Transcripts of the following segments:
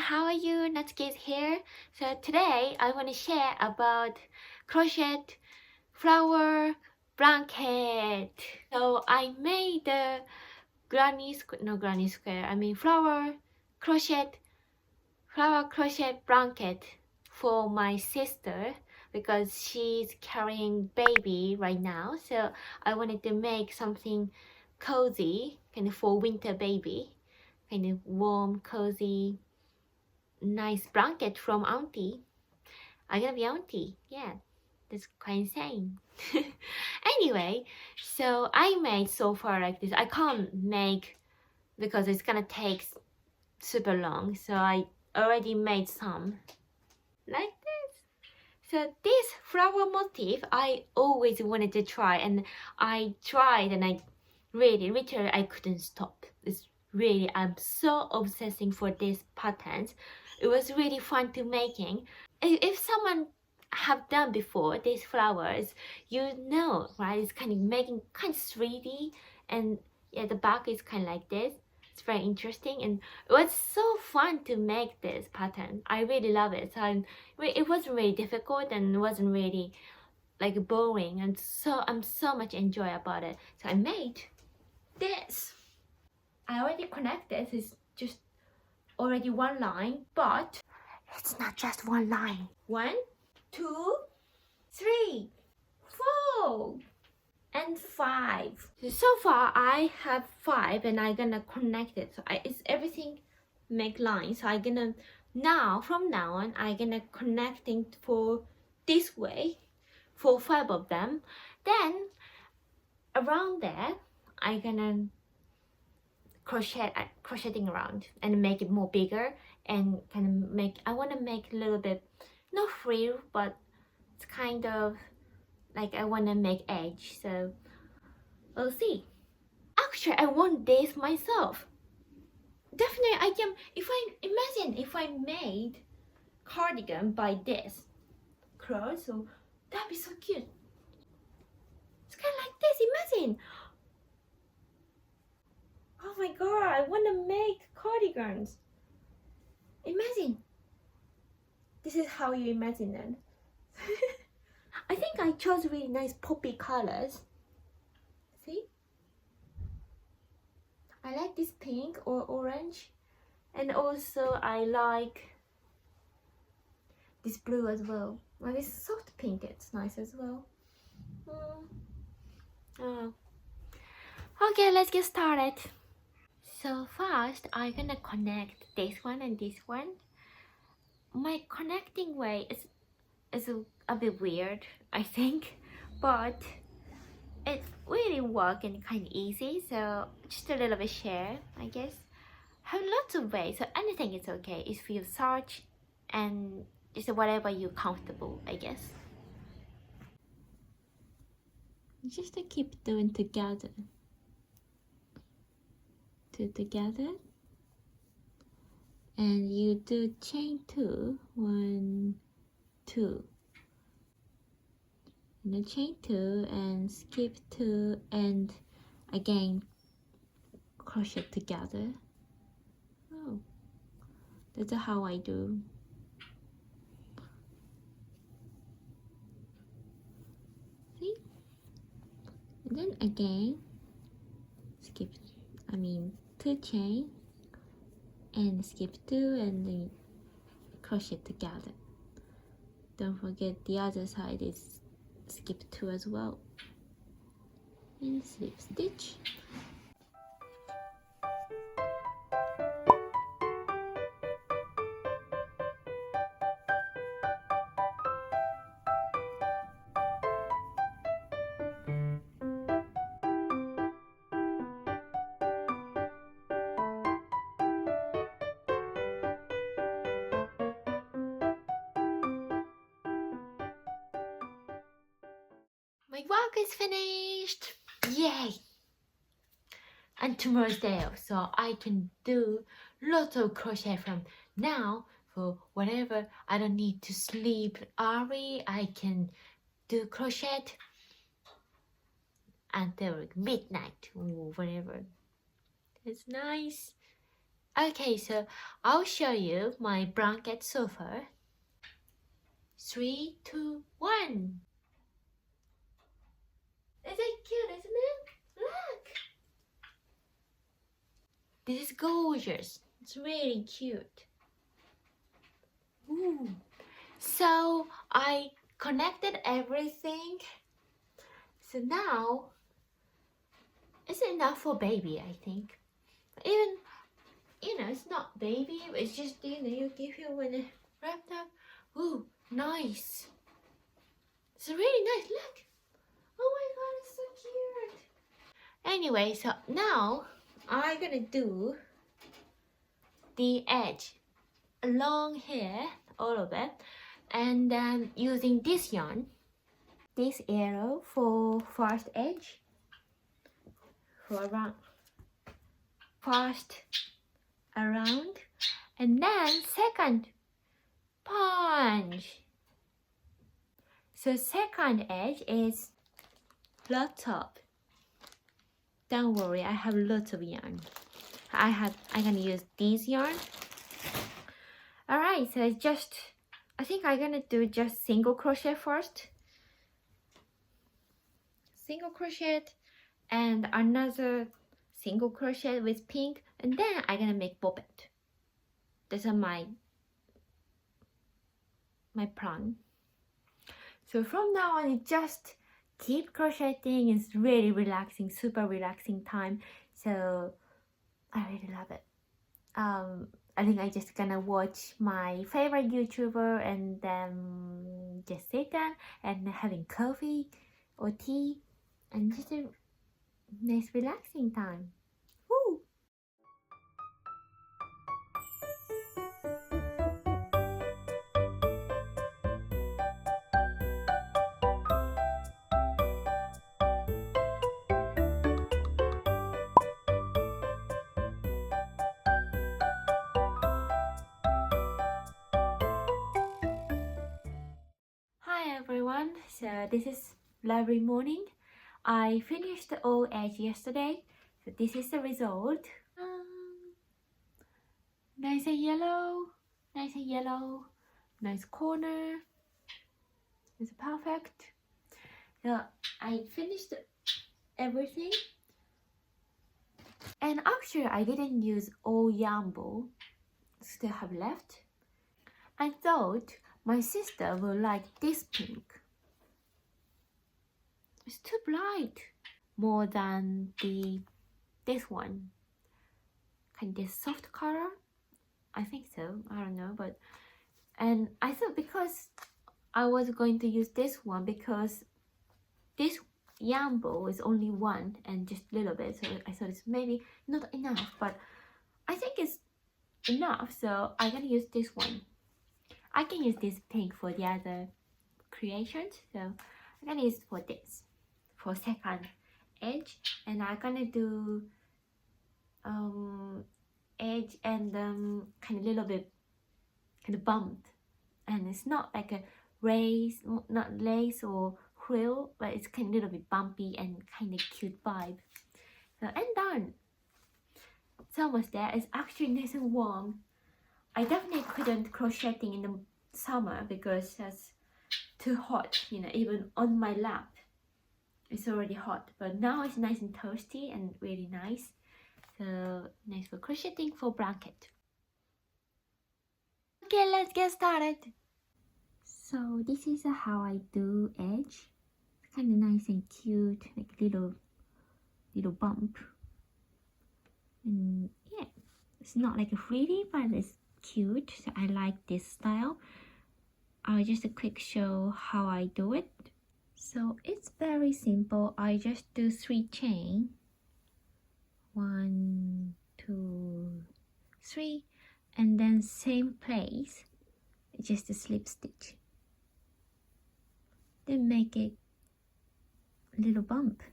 how are you? Natsuki's here. So today I want to share about crochet flower blanket. So I made the flower crochet blanket for my sister because she's carrying baby right now. So I wanted to make something cozy kind of for winter baby, kind of warm, cozy, nice blanket from auntie. I'm gonna be auntie. Yeah, that's quite insane. Anyway, so I made so far like this. I can't make because it's gonna take super long, so I already made some like this. So this flower motif I always wanted to try, and I tried, and I really literally I couldn't stop. It's really, I'm so obsessing for this patterns. It was really fun to making. If someone have done before these flowers, you know, right? It's kind of making kind of 3D, and yeah, the back is kind of like this. It's very interesting, and it was so fun to make this pattern. I really love it. So it wasn't really difficult, and it wasn't really like boring, and so I'm so much enjoy about it. So I made this. I already connected. It's just already one line, but it's not just one line. 1, 2, 3, 4, and 5. So far I have 5, and I'm gonna connect it. So it's everything make lines. So I'm gonna from now on I'm gonna connecting for this way for 5 of them. Then around there I'm gonna crocheting around and make it more bigger, and kind of make, I want to make a little bit not frill, but it's kind of like I want to make edge. So we'll see. Actually, I want this myself. Definitely I can. If I imagine if I made cardigan by this cloth, so that'd be so cute. It's kind of like this. Imagine. Oh my god, I want to make cardigans. Imagine. This is how you imagine it. I think I chose really nice poppy colors. See? I like this pink or orange. And also I like this blue as well. Well, this soft pink, it's nice as well. Oh. Okay, let's get started. So first, I'm gonna connect this one and this one. My connecting way is a bit weird, I think, but it really works and kind of easy. So just a little bit share, I guess. Have lots of ways, so anything is okay if you search, and just whatever you're comfortable, I guess. Just to keep doing together. Together, and you do chain 2, 1, 2, and then chain 2 and skip 2, and again crochet together. Oh, that's how I do. See? And then again skip, 2 chain and skip 2, and then crochet together. Don't forget the other side is skip 2 as well, and slip stitch. My work is finished! Yay! And tomorrow's day off, so I can do lots of crochet from now for whatever. I don't need to sleep early. I can do crochet until midnight or whatever. It's nice. Okay, so I'll show you my blanket so far. 3, 2, 1. Isn't it cute, isn't it? Look! This is gorgeous. It's really cute. Ooh. So I connected everything. So now it's enough for baby, I think. Even, it's not baby, it's just, you give you when it wrapped up. Ooh, nice. It's really nice, look. Oh my god, it's so cute. Anyway, so now I'm gonna do the edge along here, all of it, and then using this yarn, this arrow for first edge, for around, first around, and then second punch. So second edge is lots of. Don't worry, I have lots of yarn. I'm gonna use this yarn. Alright, so it's just, I think I'm gonna do just single crochet first. Single crochet and another single crochet with pink, and then I'm gonna make bobbin. That's my plan. So from now on, you just keep crocheting. It's really relaxing, super relaxing time. So I really love it. I think I'm just gonna watch my favorite YouTuber and then just sit down and having coffee or tea and just a nice relaxing time. Woo! Hi everyone, so this is lovely morning. I finished the all edge yesterday, so this is the result. Nice and yellow, nice corner. It's perfect. So I finished everything, and actually I didn't use all yarn ball, still have left. I thought my sister will like this pink. It's too bright, more than this one, kind of soft color. I think so, I don't know, and I thought because I was going to use this one because this yarn ball is only one and just a little bit, so I thought it's maybe not enough, but I think it's enough, so I'm gonna use this one. I can use this pink for the other creations, so I'm gonna use for this for second edge, and I'm gonna do edge and kind of little bit kind of bumped, and it's not like a not lace or frill, but it's kind of a little bit bumpy and kind of cute vibe. So I'm done. It's almost there. It's actually nice and warm. I definitely couldn't crocheting in the summer because that's too hot, even on my lap it's already hot, but now it's nice and toasty and really nice. So nice for crocheting for blanket. Okay, let's get started. So this is how I do edge. It's kind of nice and cute, like little bump. And yeah, it's not like a pretty, but it's cute. So I like this style. I'll just a quick show how I do it. So it's very simple. I just do 3 chain. 1, 2, 3, and then same place, just a slip stitch. Then make it a little bump.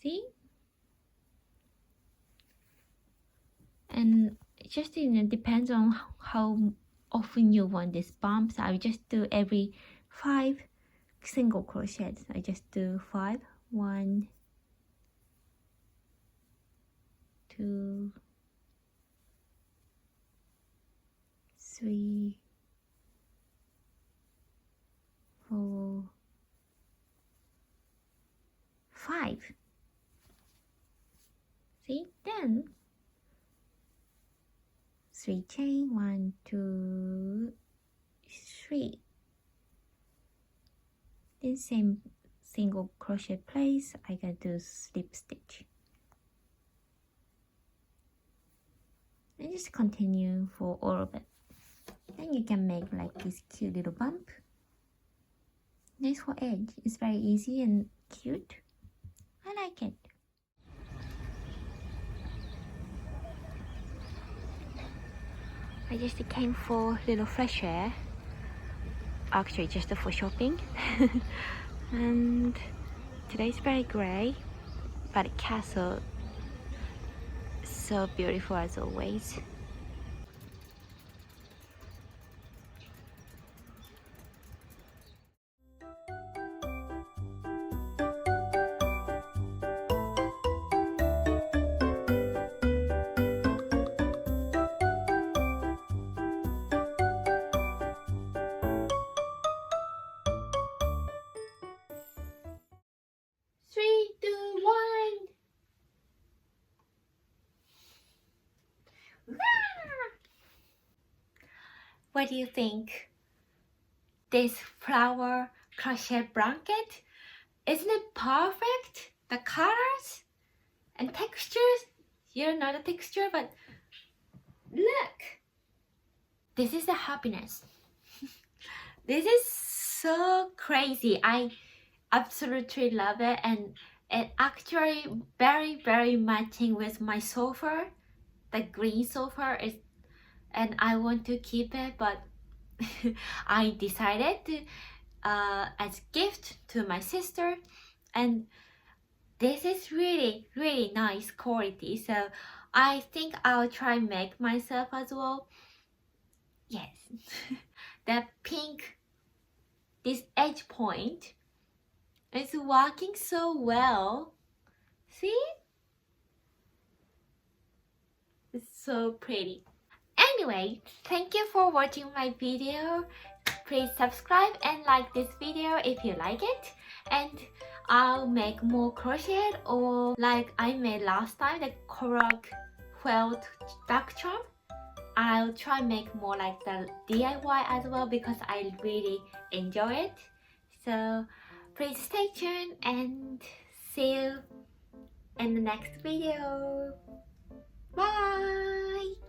See? And it just depends on how often you want this bump. So I just do every 5 single crochets. I just do 5. 1, 2, 3, 4, 5. See, then 3 chain, 1, 2, 3. Then same single crochet place, I can do slip stitch. And just continue for all of it. Then you can make like this cute little bump. Nice for edge. It's very easy and cute. I like it. I just came for little fresh air. Actually, just for shopping. And today's very grey, but castle so beautiful as always. Three, two, one. What do you think? This flower crochet blanket, isn't it perfect? The colors and textures, you don't know the texture, but look, this is the happiness. This is so crazy. I absolutely love it, and it actually very matching with my sofa. The green sofa is, and I want to keep it, but I decided to as gift to my sister, and this is really nice quality, so I think I'll try make myself as well. Yes. The pink, this edge point is working so well. See, it's so pretty. Anyway, thank you for watching my video. Please subscribe and like this video if you like it, and I'll make more crochet, or like I made last time, the coral felt duck charm. I'll try make more like the DIY as well because I really enjoy it. So please stay tuned and see you in the next video. Bye!